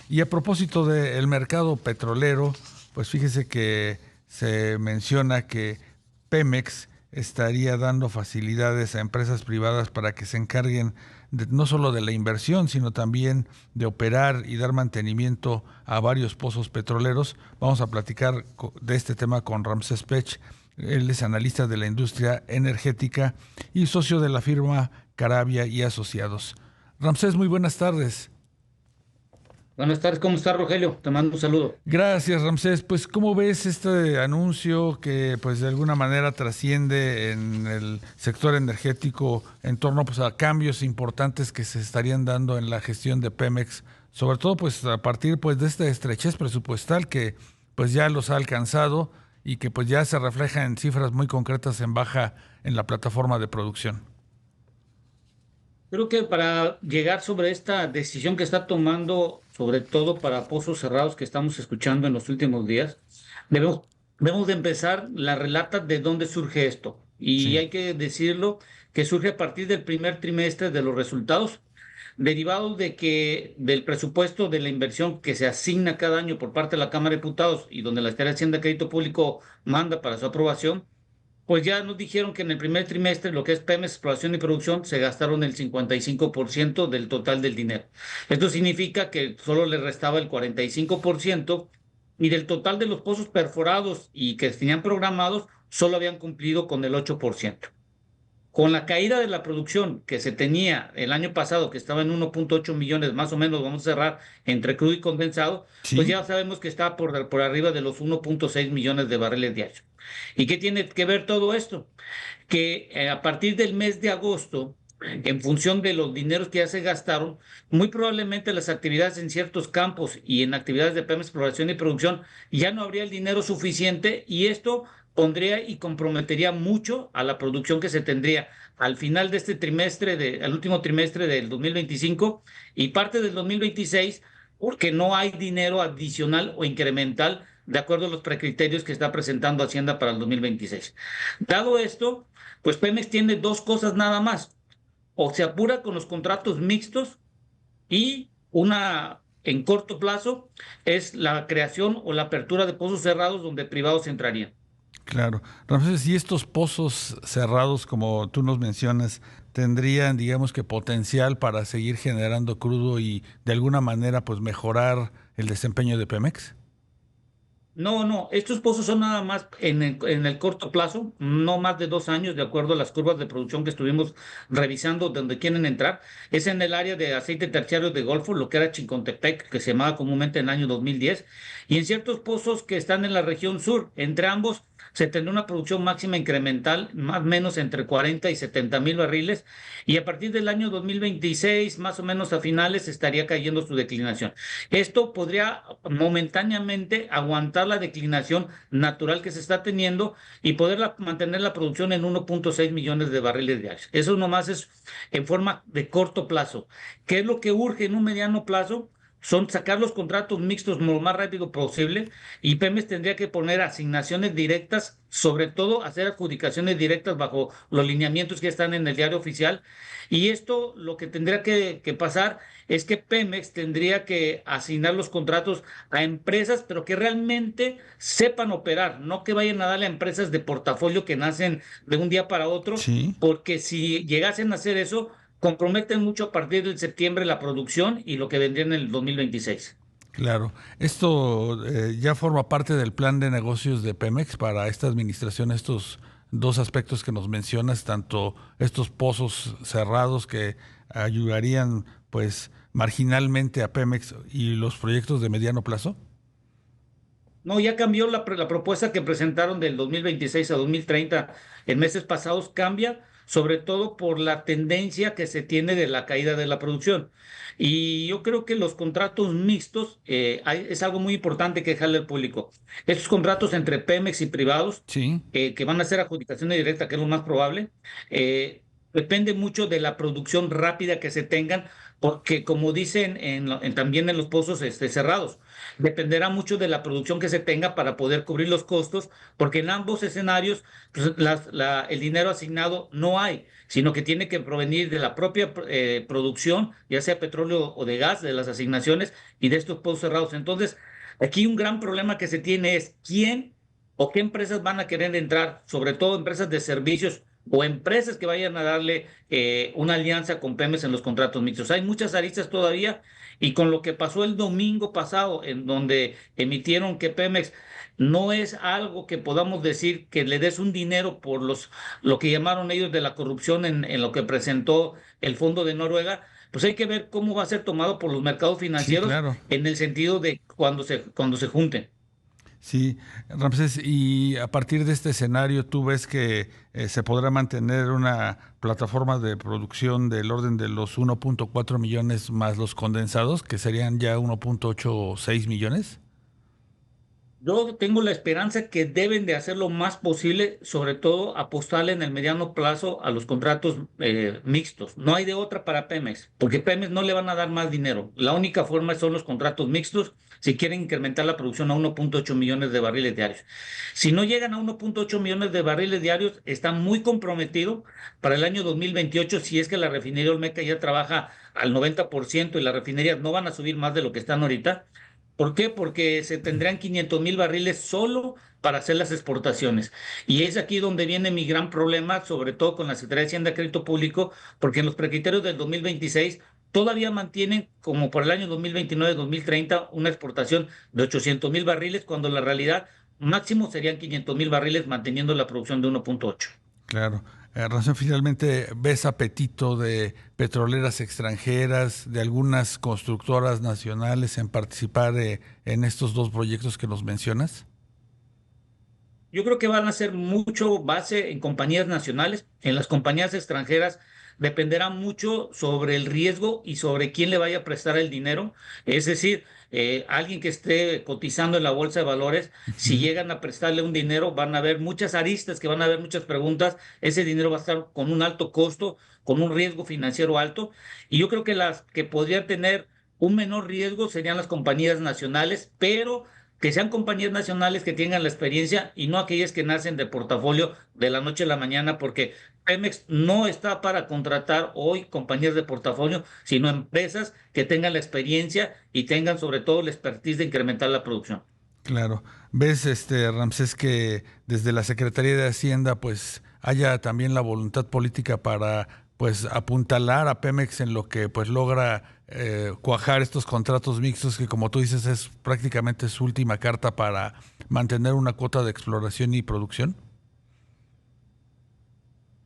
Y a propósito del mercado petrolero, pues fíjese que se menciona que Pemex estaría dando facilidades a empresas privadas para que se encarguen no solo de la inversión, sino también de operar y dar mantenimiento a varios pozos petroleros. Vamos a platicar de este tema con Ramsés Pech. Él es analista de la industria energética y socio de la firma Carabia y Asociados. Ramsés, muy buenas tardes. Buenas tardes, ¿cómo está Rogelio? Te mando un saludo. Gracias, Ramsés. Pues, ¿cómo ves este anuncio que, pues, de alguna manera trasciende en el sector energético en torno, pues, a cambios importantes que se estarían dando en la gestión de Pemex, sobre todo, pues, a partir, pues, de esta estrechez presupuestal que, pues, ya los ha alcanzado y que, pues, ya se refleja en cifras muy concretas en baja en la plataforma de producción? Creo que para llegar sobre esta decisión que está tomando, sobre todo para pozos cerrados que estamos escuchando en los últimos días, debemos, debemos de empezar la relata de dónde surge esto. Y Sí. hay que decirlo que surge a partir del primer trimestre de los resultados, derivados de que del presupuesto de la inversión que se asigna cada año por parte de la Cámara de Diputados y donde la Secretaría de Hacienda y Crédito Público manda para su aprobación. Pues ya nos dijeron que en el primer trimestre, lo que es Pemex, exploración y producción, se gastaron el 55% del total del dinero. Esto significa que solo le restaba el 45% y del total de los pozos perforados y que tenían programados, solo habían cumplido con el 8%. Con la caída de la producción que se tenía el año pasado, que estaba en 1.8 millones, más o menos, vamos a cerrar entre crudo y condensado, pues Sí. ya sabemos que está por arriba de los 1.6 millones de barriles diarios. ¿Y qué tiene que ver todo esto? Que a partir del mes de agosto, en función de los dineros que ya se gastaron, muy probablemente las actividades en ciertos campos y en actividades de Pemex Exploración y Producción ya no habría el dinero suficiente y esto pondría y comprometería mucho a la producción que se tendría al final de este trimestre, al último trimestre del 2025 y parte del 2026, porque no hay dinero adicional o incremental de acuerdo a los precriterios que está presentando Hacienda para el 2026. Dado esto, pues Pemex tiene dos cosas nada más. O se apura con los contratos mixtos y una en corto plazo es la creación o la apertura de pozos cerrados donde privados entrarían. Claro. Ramsés, ¿y estos pozos cerrados, como tú nos mencionas, tendrían, digamos que, potencial para seguir generando crudo y de alguna manera, pues, mejorar el desempeño de Pemex? No, no, estos pozos son nada más en el corto plazo, no más de 2 años, de acuerdo a las curvas de producción que estuvimos revisando donde quieren entrar. Es en el área de aceite terciario de Golfo, lo que era Chicontepec, que se llamaba comúnmente en el año 2010, y en ciertos pozos que están en la región sur. Entre ambos se tendrá una producción máxima incremental, más o menos entre 40 y 70 mil barriles, y a partir del año 2026, más o menos a finales, estaría cayendo su declinación. Esto podría momentáneamente aguantar la declinación natural que se está teniendo y poder mantener la producción en 1.6 millones de barriles diarios. Eso nomás es en forma de corto plazo. ¿Qué es lo que urge en un mediano plazo? Son sacar los contratos mixtos lo más rápido posible y Pemex tendría que poner asignaciones directas, sobre todo hacer adjudicaciones directas bajo los lineamientos que están en el diario oficial. Y esto lo que tendría que pasar es que Pemex tendría que asignar los contratos a empresas, pero que realmente sepan operar, no que vayan a darle a empresas de portafolio que nacen de un día para otro, Sí. porque si llegasen a hacer eso, comprometen mucho a partir del septiembre la producción y lo que vendría en el 2026. Claro. Esto ya forma parte del plan de negocios de Pemex para esta administración, estos dos aspectos que nos mencionas, tanto estos pozos cerrados que ayudarían, pues, marginalmente a Pemex y los proyectos de mediano plazo. No, ya cambió la propuesta que presentaron del 2026 a 2030 en meses pasados, cambia sobre todo por la tendencia que se tiene de la caída de la producción. Y yo creo que los contratos mixtos es algo muy importante que dejarle al público. Estos contratos entre Pemex y privados, Sí. que van a ser adjudicaciones directas, que es lo más probable, depende mucho de la producción rápida que se tengan porque como dicen también en los pozos cerrados, dependerá mucho de la producción que se tenga para poder cubrir los costos, porque en ambos escenarios pues, el dinero asignado no hay, sino que tiene que provenir de la propia producción, ya sea petróleo o de gas, de las asignaciones y de estos pozos cerrados. Entonces, aquí un gran problema que se tiene es quién o qué empresas van a querer entrar, sobre todo empresas de servicios o empresas que vayan a darle una alianza con Pemex en los contratos mixtos. Hay muchas aristas todavía y con lo que pasó el domingo pasado, en donde emitieron que Pemex no es algo que podamos decir que le des un dinero por lo que llamaron ellos de la corrupción en lo que presentó el Fondo de Noruega, pues hay que ver cómo va a ser tomado por los mercados Sí, financieros claro. en el sentido de cuando se junten. Sí, Ramsés, y a partir de este escenario, ¿tú ves que se podrá mantener una plataforma de producción del orden de los 1.4 millones más los condensados, que serían ya 1.86 millones? Yo tengo la esperanza que deben de hacer lo más posible, sobre todo apostarle en el mediano plazo a los contratos mixtos. No hay de otra para Pemex, porque Pemex no le van a dar más dinero. La única forma son los contratos mixtos si quieren incrementar la producción a 1.8 millones de barriles diarios. Si no llegan a 1.8 millones de barriles diarios, está muy comprometido para el año 2028 si es que la refinería Olmeca ya trabaja al 90% y las refinerías no van a subir más de lo que están ahorita. ¿Por qué? Porque se tendrían 500,000 barriles solo para hacer las exportaciones. Y es aquí donde viene mi gran problema, sobre todo con la Secretaría de Hacienda y Crédito Público, porque en los precriterios del 2026 todavía mantienen, como por el año 2029-2030, una exportación de 800,000 barriles, cuando la realidad máximo serían 500,000 barriles manteniendo la producción de 1.8. Claro. Razón, finalmente, ¿ves apetito de petroleras extranjeras, de algunas constructoras nacionales en participar en estos dos proyectos que nos mencionas? Yo creo que van a ser mucho base en compañías nacionales. En las compañías extranjeras dependerá mucho sobre el riesgo y sobre quién le vaya a prestar el dinero. Es decir, alguien que esté cotizando en la bolsa de valores, si Ujú. llegan a prestarle un dinero, van a haber muchas aristas, que van a haber muchas preguntas. Ese dinero va a estar con un alto costo, con un riesgo financiero alto. Y yo creo que las que podrían tener un menor riesgo serían las compañías nacionales, pero que sean compañías nacionales que tengan la experiencia y no aquellas que nacen de portafolio de la noche a la mañana, porque Pemex no está para contratar hoy compañías de portafolio, sino empresas que tengan la experiencia y tengan sobre todo la expertise de incrementar la producción. Claro. ¿Ves, Ramsés, que desde la Secretaría de Hacienda pues haya también la voluntad política para pues apuntalar a Pemex en lo que pues logra cuajar estos contratos mixtos que como tú dices es prácticamente su última carta para mantener una cuota de exploración y producción?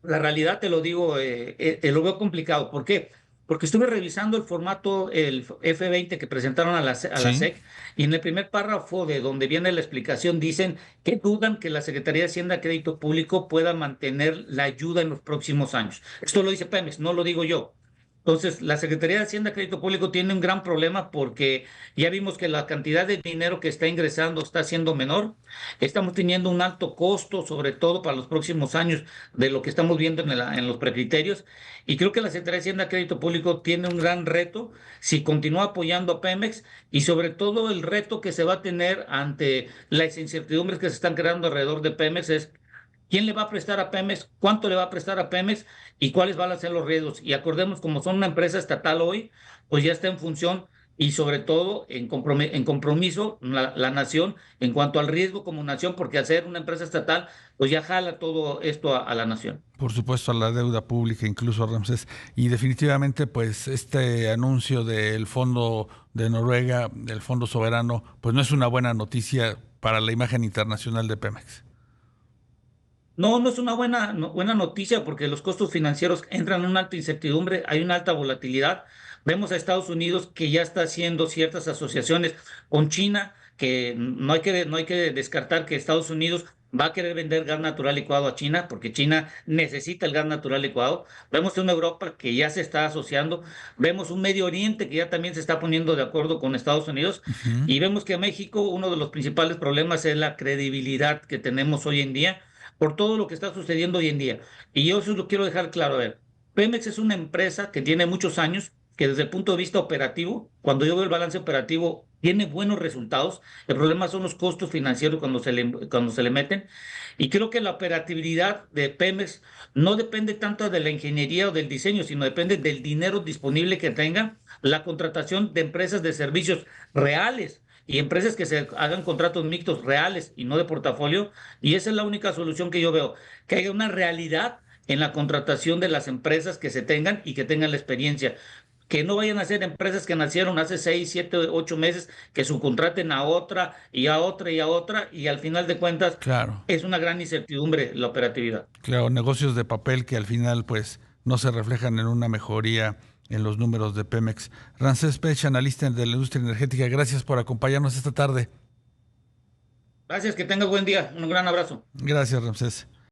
La realidad, te lo digo, lo veo complicado. ¿Por qué? Porque estuve revisando el formato, el F20 que presentaron a la Sí. SEC, y en el primer párrafo de donde viene la explicación dicen que dudan que la Secretaría de Hacienda y Crédito Público pueda mantener la ayuda en los próximos años. Esto lo dice Pemex, no lo digo yo. Entonces, la Secretaría de Hacienda y Crédito Público tiene un gran problema porque ya vimos que la cantidad de dinero que está ingresando está siendo menor. Estamos teniendo un alto costo, sobre todo para los próximos años, de lo que estamos viendo en los precriterios. Y creo que la Secretaría de Hacienda y Crédito Público tiene un gran reto si continúa apoyando a Pemex y sobre todo el reto que se va a tener ante las incertidumbres que se están creando alrededor de Pemex es quién le va a prestar a Pemex, cuánto le va a prestar a Pemex y cuáles van a ser los riesgos. Y acordemos, como son una empresa estatal hoy, pues ya está en función y sobre todo en compromiso la nación en cuanto al riesgo como nación, porque al ser una empresa estatal, pues ya jala todo esto a la nación. Por supuesto, a la deuda pública, incluso Ramsés. Y definitivamente, pues, este anuncio del Fondo de Noruega, del Fondo Soberano, pues no es una buena noticia para la imagen internacional de Pemex. No, no es una buena noticia porque los costos financieros entran en una alta incertidumbre, hay una alta volatilidad. Vemos a Estados Unidos que ya está haciendo ciertas asociaciones con China, que no hay que descartar que Estados Unidos va a querer vender gas natural licuado a China, porque China necesita el gas natural licuado. Vemos una Europa que ya se está asociando, vemos un Medio Oriente que ya también se está poniendo de acuerdo con Estados Unidos, Ujú. y vemos que a México uno de los principales problemas es la credibilidad que tenemos hoy en día por todo lo que está sucediendo hoy en día. Y yo eso lo quiero dejar claro. A ver, Pemex es una empresa que tiene muchos años, que desde el punto de vista operativo, cuando yo veo el balance operativo, tiene buenos resultados. El problema son los costos financieros cuando se le meten. Y creo que la operatividad de Pemex no depende tanto de la ingeniería o del diseño, sino depende del dinero disponible que tenga, la contratación de empresas de servicios reales y empresas que se hagan contratos mixtos reales y no de portafolio. Y esa es la única solución que yo veo, que haya una realidad en la contratación de las empresas que se tengan y que tengan la experiencia. Que no vayan a ser empresas que nacieron hace 6, 7, 8 meses, que subcontraten a otra y a otra y a otra, y al final de cuentas Claro, es una gran incertidumbre la operatividad. claro, negocios de papel que al final pues no se reflejan en una mejoría en los números de Pemex. Ramsés Pech, analista de la industria energética, gracias por acompañarnos esta tarde. Gracias, que tengas buen día. Un gran abrazo. Gracias, Ramsés.